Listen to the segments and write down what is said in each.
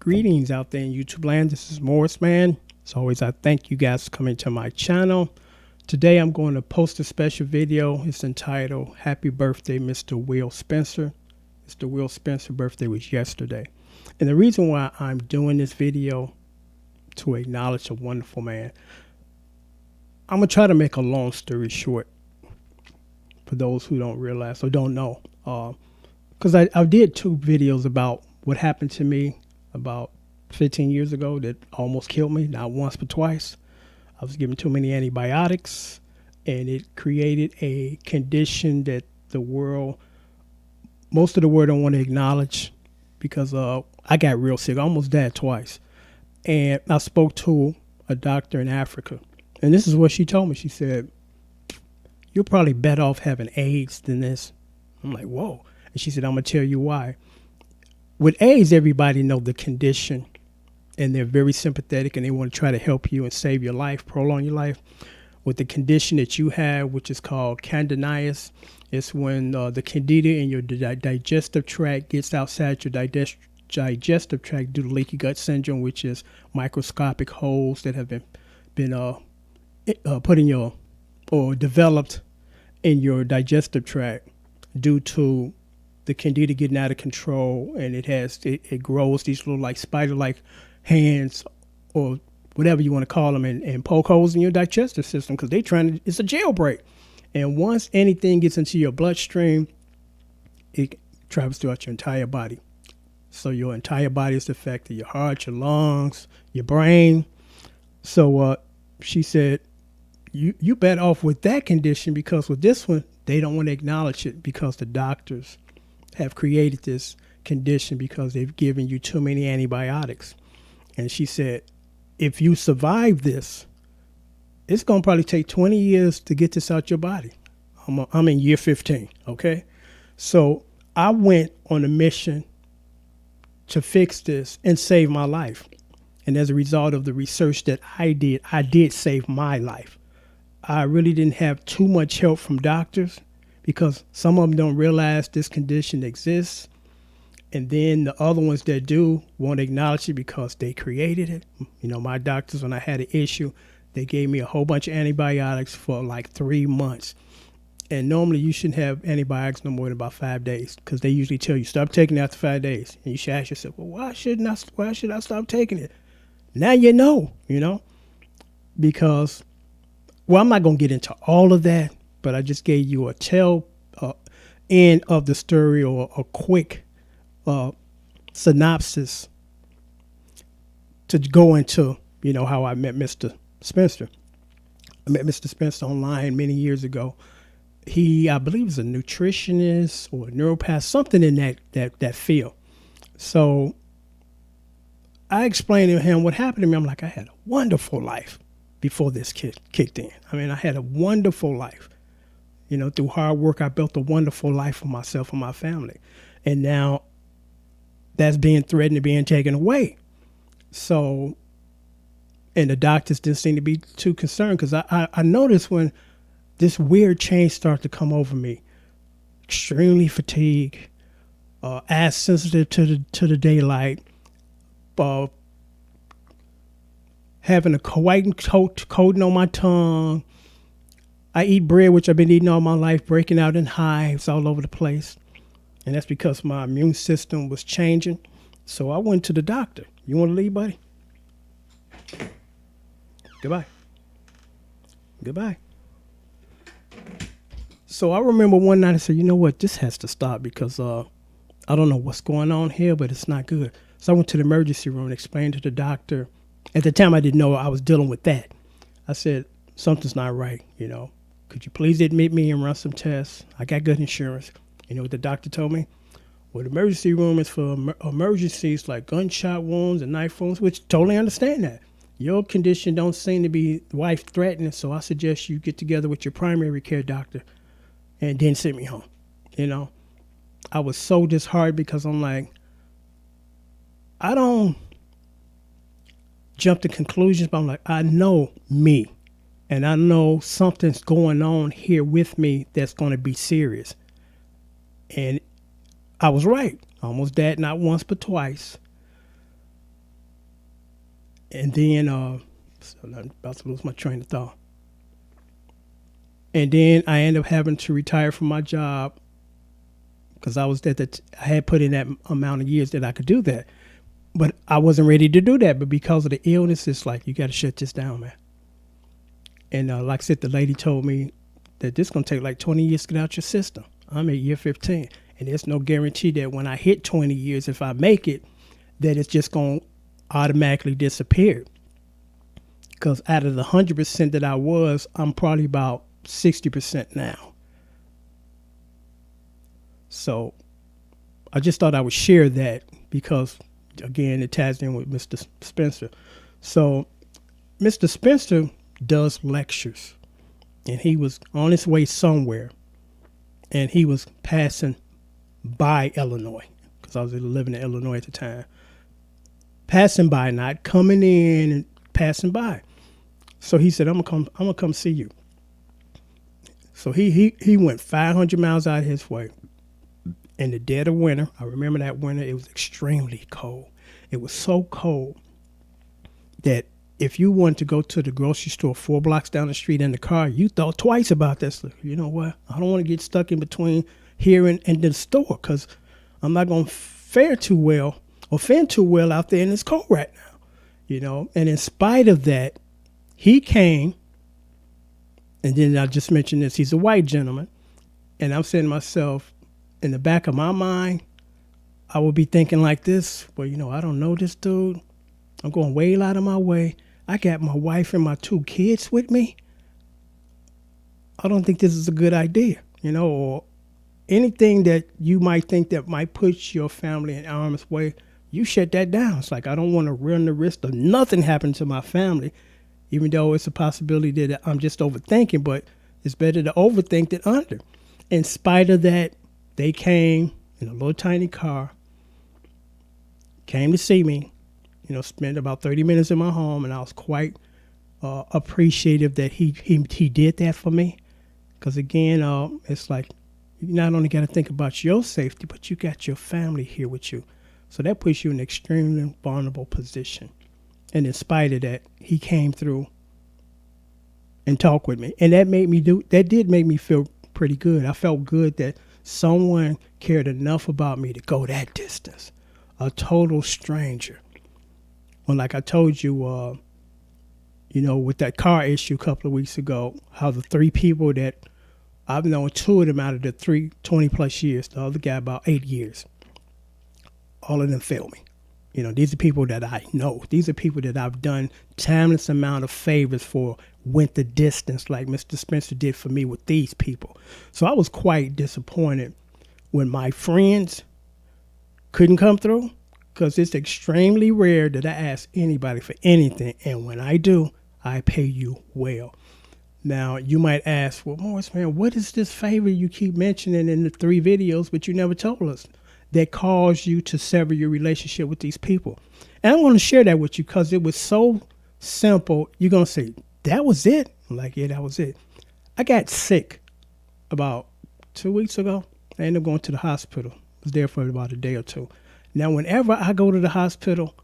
Greetings out there in YouTube land. This is Morris Man. As always, I thank you guys for coming to my channel. Today I'm going to post a special video. It's entitled Happy Birthday, Mr. Will Spencer. Mr. Will Spencer's birthday was yesterday. And the reason why I'm doing this video to acknowledge a wonderful man, I'm going to try to make a long story short for those who don't realize or don't know. Because I did two videos about what happened to me about 15 years ago that almost killed me, not once but twice. I was given too many antibiotics, and it created a condition that most of the world don't want to acknowledge, because I got real sick. I almost died twice. And I spoke to a doctor in Africa, and this is what she told me. She said, "You're probably better off having AIDS than this." I'm like, whoa. And she said, "I'm going to tell you why. With AIDS, everybody know the condition, and they're very sympathetic, and they want to try to help you and save your life, prolong your life. With the condition that you have, which is called candidiasis, it's when the candida in your digestive tract gets outside your digestive tract due to leaky gut syndrome, which is microscopic holes that have been put in your or developed in your digestive tract due to the candida getting out of control, and it grows these little like spider-like hands or whatever you want to call them, and poke holes in your digestive system because it's a jailbreak. And once anything gets into your bloodstream, it travels throughout your entire body. So your entire body is affected, your heart, your lungs, your brain. So she said, you better off with that condition, because with this one, they don't want to acknowledge it because the doctors have created this condition because they've given you too many antibiotics. And she said, if you survive this, it's going to probably take 20 years to get this out your body. I'm in year 15, okay? So I went on a mission to fix this and save my life. And as a result of the research that I did save my life. I really didn't have too much help from doctors, because some of them don't realize this condition exists. And then the other ones that do won't acknowledge it because they created it. You know, my doctors, when I had an issue, they gave me a whole bunch of antibiotics for like 3 months. And normally you shouldn't have antibiotics no more than about 5 days, because they usually tell you stop taking it after 5 days. And you should ask yourself, well, why should I stop taking it? Now you know, because, well, I'm not going to get into all of that, but I just gave you a end of the story, or a quick synopsis to go into, how I met Mr. Spencer. I met Mr. Spencer online many years ago. He, I believe, is a nutritionist or a neuropath, something in that field. So I explained to him what happened to me. I'm like, I had a wonderful life before this kicked in. I mean, I had a wonderful life. Through hard work, I built a wonderful life for myself and my family. And now that's being threatened and being taken away. So, and the doctors didn't seem to be too concerned, because I noticed when this weird change started to come over me, extremely fatigued, as sensitive to the daylight, having a white coating on my tongue. I eat bread, which I've been eating all my life, breaking out in hives all over the place. And that's because my immune system was changing. So I went to the doctor. You want to leave, buddy? Goodbye. Goodbye. So I remember one night I said, you know what? This has to stop, because I don't know what's going on here, but it's not good. So I went to the emergency room and explained to the doctor. At the time, I didn't know I was dealing with that. I said, something's not right, Could you please admit me and run some tests? I got good insurance. You know what the doctor told me? Well, the emergency room is for emergencies like gunshot wounds and knife wounds, which totally understand that. Your condition don't seem to be life-threatening, so I suggest you get together with your primary care doctor and then send me home. I was so disheartened, because I'm like, I don't jump to conclusions, but I'm like, I know me. And I know something's going on here with me that's going to be serious. And I was right. I almost died not once but twice. And then, so I'm about to lose my train of thought. And then I ended up having to retire from my job because I had put in that amount of years that I could do that. But I wasn't ready to do that. But because of the illness, it's like, you got to shut this down, man. And like I said, the lady told me that this is going to take like 20 years to get out your system. I'm at year 15. And there's no guarantee that when I hit 20 years, if I make it, that it's just going to automatically disappear. Because out of the 100% that I was, I'm probably about 60% now. So I just thought I would share that because, again, it ties in with Mr. Spencer. So Mr. Spencer does lectures, and he was on his way somewhere, and he was passing by Illinois because I was living in Illinois at the time. Passing by, not coming in, and passing by. So he said, I'm gonna come see you. So he went 500 miles out of his way in the dead of winter. I remember that winter. It was extremely cold. It was so cold that if you wanted to go to the grocery store 4 blocks down the street in the car, you thought twice about this. Like, you know what? I don't want to get stuck in between here and the store because I'm not going to fend too well out there in this cold right now. You know, and in spite of that, he came, and then I just mentioned this, he's a white gentleman, and I'm saying to myself, in the back of my mind, I would be thinking like this, well, you know, I don't know this dude. I'm going way out of my way. I got my wife and my 2 kids with me. I don't think this is a good idea, you know, or anything that you might think that might put your family in harm's way, you shut that down. It's like, I don't want to run the risk of nothing happening to my family, even though it's a possibility that I'm just overthinking, but it's better to overthink than under. In spite of that, they came in a little tiny car, came to see me, you know, spent about 30 minutes in my home, and I was quite appreciative that he did that for me. Because again, it's like, you not only got to think about your safety, but you got your family here with you. So that puts you in an extremely vulnerable position. And in spite of that, he came through and talked with me. And that did make me feel pretty good. I felt good that someone cared enough about me to go that distance. A total stranger. Well, like I told you, you know, with that car issue a couple of weeks ago, how the 3 people that I've known, 2 of them out of the 20 plus years, the other guy about 8 years, all of them failed me. You know, these are people that I know. These are people that I've done timeless amount of favors for, went the distance like Mr. Spencer did for me with these people. So I was quite disappointed when my friends couldn't come through, because it's extremely rare that I ask anybody for anything. And when I do, I pay you well. Now, you might ask, well, Morris, man, what is this favor you keep mentioning in the 3 videos, but you never told us, that caused you to sever your relationship with these people? And I want to share that with you because it was so simple. You're going to say, that was it? I'm like, yeah, that was it. I got sick about 2 weeks ago. I ended up going to the hospital. I was there for about a day or 2. Now, whenever I go to the hospital,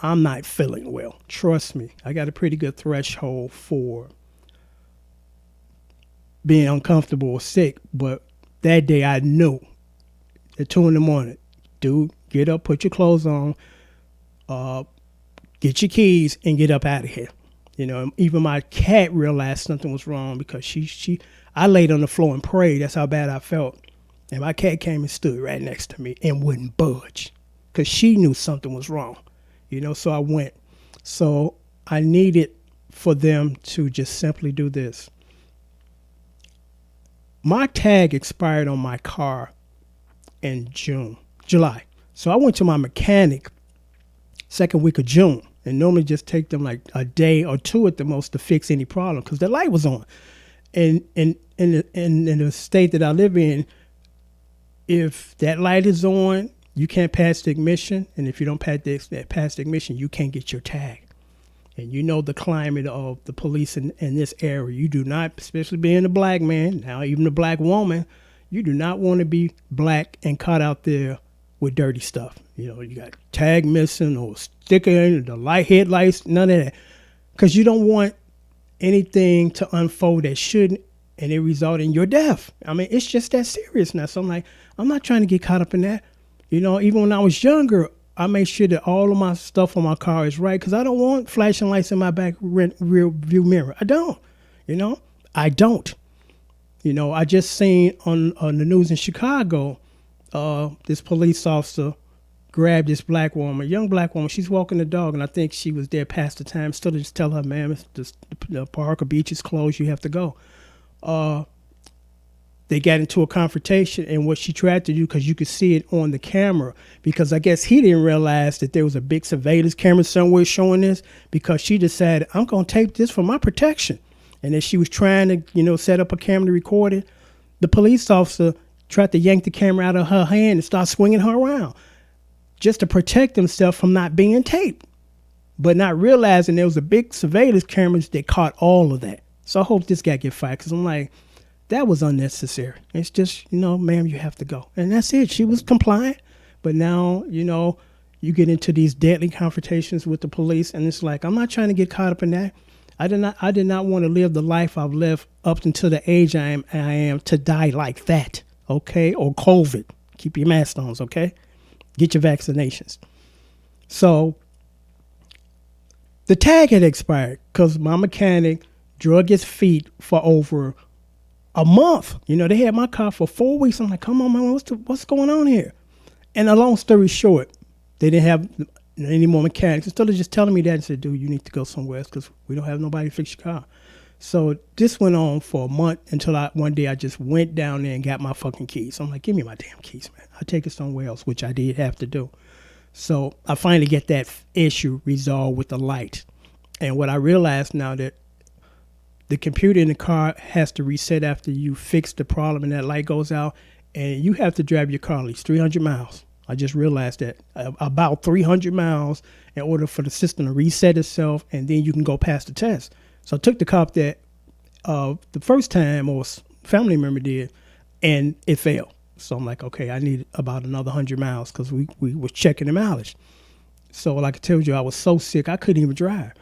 I'm not feeling well. Trust me. I got a pretty good threshold for being uncomfortable or sick. But that day I knew at 2 a.m, dude, get up, put your clothes on, get your keys, and get up out of here. You know, even my cat realized something was wrong because I laid on the floor and prayed. That's how bad I felt. And my cat came and stood right next to me and wouldn't budge because she knew something was wrong. You know, so I went. So I needed for them to just simply do this. My tag expired on my car in July. So I went to my mechanic second week of June, and normally just take them like a day or 2 at the most to fix any problem because the light was on. And in the state that I live in, if that light is on, you can't pass the ignition. And if you don't pass the ignition, you can't get your tag. And you know the climate of the police in this area. You do not, especially being a black man, now even a black woman, you do not want to be black and caught out there with dirty stuff. You know, you got tag missing or sticker in the headlights, none of that. Because you don't want anything to unfold that shouldn't, and it result in your death. I mean, it's just that serious now. So I'm like, I'm not trying to get caught up in that. You know, even when I was younger, I made sure that all of my stuff on my car is right, because I don't want flashing lights in my back rear view mirror. I don't. You know, I don't. You know, I just seen on the news in Chicago, this police officer grabbed this black woman, young black woman. She's walking the dog, and I think she was there past the time. Still just tell her, ma'am, the park or beach is closed. You have to go. They got into a confrontation, and what she tried to do, because you could see it on the camera, because I guess he didn't realize that there was a big surveillance camera somewhere showing this, because she decided, I'm going to tape this for my protection. And as she was trying to, you know, set up a camera to record it, the police officer tried to yank the camera out of her hand and start swinging her around just to protect himself from not being taped, but not realizing there was a big surveillance cameras that caught all of that. So I hope this guy get fired, because I'm like, that was unnecessary. It's just, you know, ma'am, you have to go. And that's it. She was compliant. But now, you know, you get into these deadly confrontations with the police, and it's like, I'm not trying to get caught up in that. I did not want to live the life I've lived up until the age I am to die like that, okay? Or COVID. Keep your mask on, okay? Get your vaccinations. So the tag had expired because my mechanic drug his feet for over a month. You know, they had my car for 4 weeks. I'm like, come on, man, what's going on here? And a long story short, they didn't have any more mechanics. Instead of just telling me that, and said, dude, you need to go somewhere else because we don't have nobody to fix your car. So this went on for a month until one day I just went down there and got my fucking keys. I'm like, give me my damn keys, man. I'll take it somewhere else, which I did have to do. So I finally get that issue resolved with the light. And what I realized now, that the computer in the car has to reset after you fix the problem and that light goes out, and you have to drive your car at least 300 miles. I just realized that, about 300 miles in order for the system to reset itself, and then you can go past the test. So I took the car that the first time, or a family member did, and it failed. So I'm like, okay, I need about another 100 miles because we was checking the mileage. So like I told you, I was so sick, I couldn't even drive.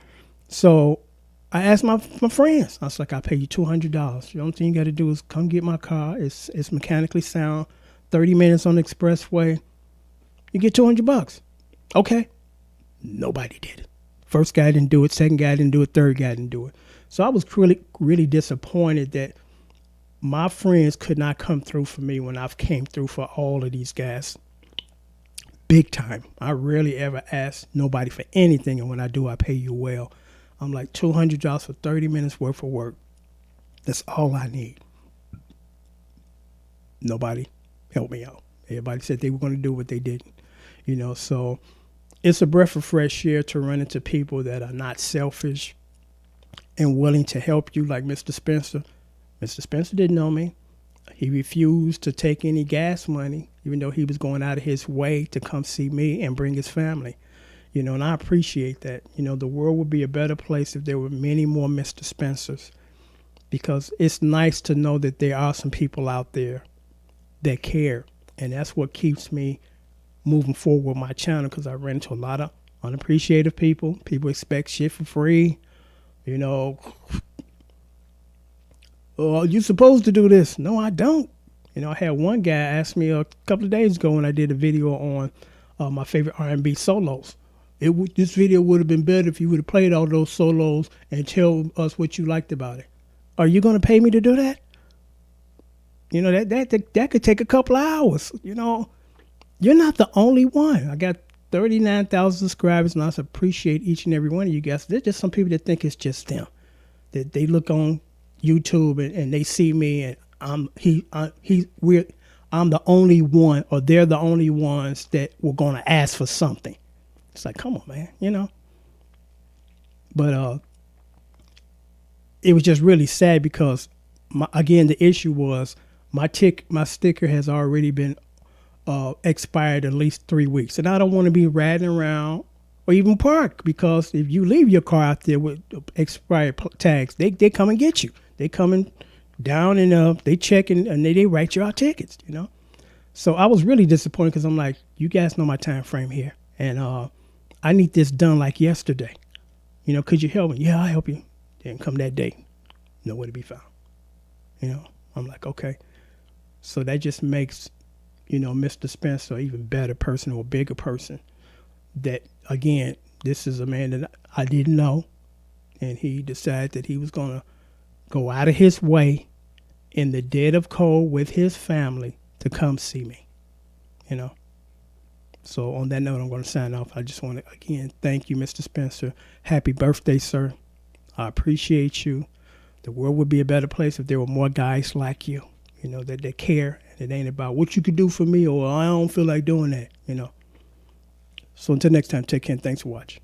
So I asked my friends. I was like, I'll pay you $200. The only thing you got to do is come get my car. It's mechanically sound. 30 minutes on the expressway. You get $200. Okay. Nobody did it. First guy didn't do it. Second guy didn't do it. Third guy didn't do it. So I was really, really disappointed that my friends could not come through for me when I've came through for all of these guys. Big time. I rarely ever ask nobody for anything, and when I do, I pay you well. I'm like, $200 for 30 minutes worth of work. That's all I need. Nobody helped me out. Everybody said they were going to do what they didn't. You know, so it's a breath of fresh air to run into people that are not selfish and willing to help you, like Mr. Spencer. Mr. Spencer didn't know me. He refused to take any gas money, even though he was going out of his way to come see me and bring his family. You know, and I appreciate that. You know, the world would be a better place if there were many more Mr. Spencers, because it's nice to know that there are some people out there that care. And that's what keeps me moving forward with my channel, because I ran into a lot of unappreciative people. People expect shit for free. You know, oh, you're supposed to do this. No, I don't. You know, I had one guy ask me a couple of days ago when I did a video on my favorite R&B solos. This video would have been better if you would have played all those solos and tell us what you liked about it. Are you going to pay me to do that? You know, that could take a couple of hours. You know, you're not the only one. I got 39,000 subscribers, and I appreciate each and every one of you guys. There's just some people that think it's just them, that they look on YouTube and they see me and I'm the only one, or they're the only ones that were going to ask for something. It's like, come on, man, you know. But it was just really sad because, again, the issue was my sticker has already been expired at least 3 weeks. And I don't want to be riding around or even park, because if you leave your car out there with expired tags, they come and get you. They coming down and they check and they write you out tickets, you know. So I was really disappointed because I'm like, you guys know my time frame here, and I need this done like yesterday. Could you help me? Yeah, I'll help you. Didn't come that day. Nowhere to be found. I'm like, okay. So that just makes, Mr. Spencer an even better person or a bigger person. That, again, this is a man that I didn't know, and he decided that he was going to go out of his way in the dead of cold with his family to come see me, So on that note, I'm going to sign off. I just want to, again, thank you, Mr. Spencer. Happy birthday, sir. I appreciate you. The world would be a better place if there were more guys like you, that they care. And it ain't about what you could do for me or I don't feel like doing that, So until next time, take care and thanks for watching.